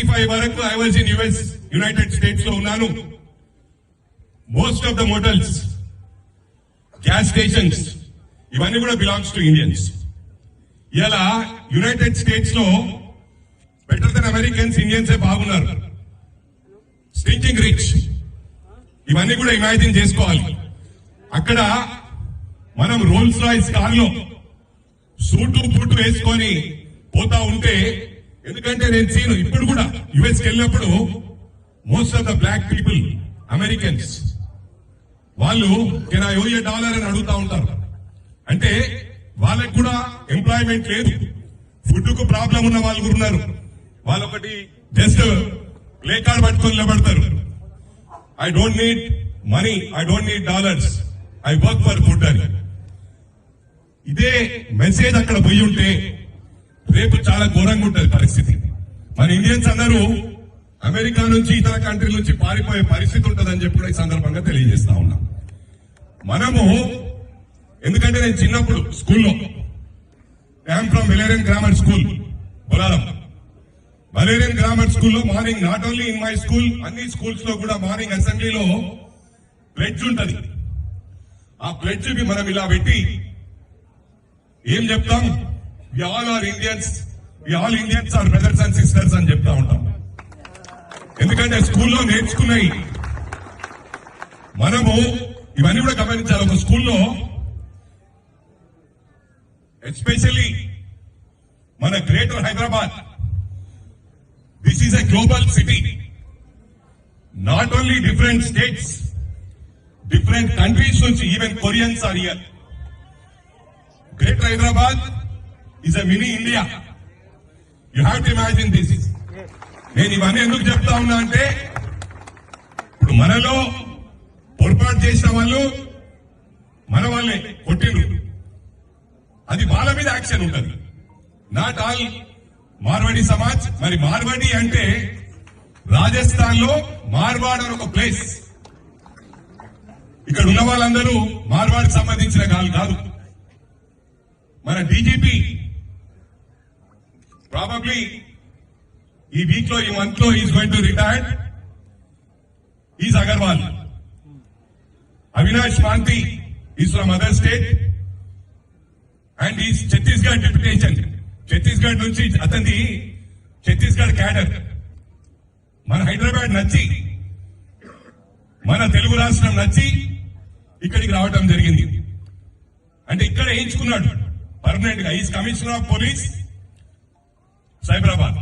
5 వరకు I was in US United states లో ఉన్నాను. Most of the mortals, gas stations ఇవన్నీ కూడా బిలాంగ్స్ టు ఇండియన్స్. ఇలా యునైటెడ్ స్టేట్స్ లో బెటర్ దెన్ అమెరికన్స్ ఇండియన్సే బాగున్నారు. స్టింకింగ్ రిచ్, ఇవన్నీ కూడా ఇమాజిన్ చేసుకోవాలి. అక్కడ మనం రోల్స్ రాయిస్ కార్లో సూటు బూటు వేసుకొని పోతా ఉంటే, ఎందుకంటే నేను సీను ఇప్పుడు కూడా యుఎస్ కి వెళ్ళినప్పుడు most of the black people Americans వాళ్ళు can I owe a dollar అని అడుగుతా ఉంటారు. అంటే వాళ్ళకి కూడా ఎంప్లాయ్మెంట్ లేదు, ఫుడ్ కు ప్రాబ్లం ఉన్న వాళ్ళు కూడా ఉన్నారు. వాళ్ళొకటి జస్ట్ ప్లే కార్డ్ పట్టుకొని నిలబడతారు. I don't need money, I don't need dollars, I work for food అని. ఇదే మెసేజ్ అక్కడ పోయి ఉంటే రేపు చాలా ఘోరంగా ఉంటుంది పరిస్థితి. మన ఇండియన్స్ అందరూ అమెరికా నుంచి ఇతర కంట్రీల నుంచి పారిపోయే పరిస్థితి ఉంటుందని చెప్పి కూడా ఈ సందర్భంగా తెలియజేస్తా ఉన్నాం. మనము ఎందుకంటే నేను చిన్నప్పుడు స్కూల్లో, I'm from Valerian grammar school Bolarum. Valerian grammar స్కూల్లో morning, not only in my school, అన్ని స్కూల్స్ లో కూడా మార్నింగ్ అసెంబ్లీలో ప్లెడ్జ్ ఉంటది. ఆ ప్లెడ్జ్ కి మనం ఇలా పెట్టి ఏం చెప్తాం? We all are Indians, we all Indians are brothers and sisters అని చెప్తా ఉంటాం. ఎందుకంటే స్కూల్లో నేర్చుకున్నాయి. మనము ఇవన్నీ కూడా గమనించాలి. ఒక స్కూల్లో ఎస్పెషల్లీ మన greater Hyderabad, this is a global city. Not only different states, different countries నుంచి even Koreans are here. Greater Hyderabad is a mini India. You have to imagine this. నేను ఇవన్నీ ఎందుకు చెప్తా ఉన్నా అంటే, ఇప్పుడు మనలో పొరపాటు చేసిన వాళ్ళు మన వాళ్ళే కొట్టిండ్రు, అది వాళ్ళ మీద యాక్షన్ ఉంటుంది. Not all Marwadi Samaj. మరి మార్వాడి అంటే రాజస్థాన్ లో మార్వాడ్ అని ఒక ప్లేస్. ఇక్కడ ఉన్న వాళ్ళందరూ మార్వాడికి సంబంధించిన వాళ్ళు కాదు. మన డీజీపీ ప్రాబబ్లీ ఈ వీక్ లో, ఈ మంత్ లో is going to retired. Is Agarwal. Avinash Mohanty is from other state and is Chhattisgarh deputation. Chhattisgarh నుంచి అతని ఛత్తీస్గఢ్ క్యాడర్ మన హైదరాబాద్ నచ్చి, మన తెలుగు రాష్ట్రం నచ్చి ఇక్కడికి రావడం జరిగింది. అంటే ఇక్కడ వేయించుకున్నాడు పర్మనెంట్ గా. Is commissioner of police Cyberabad.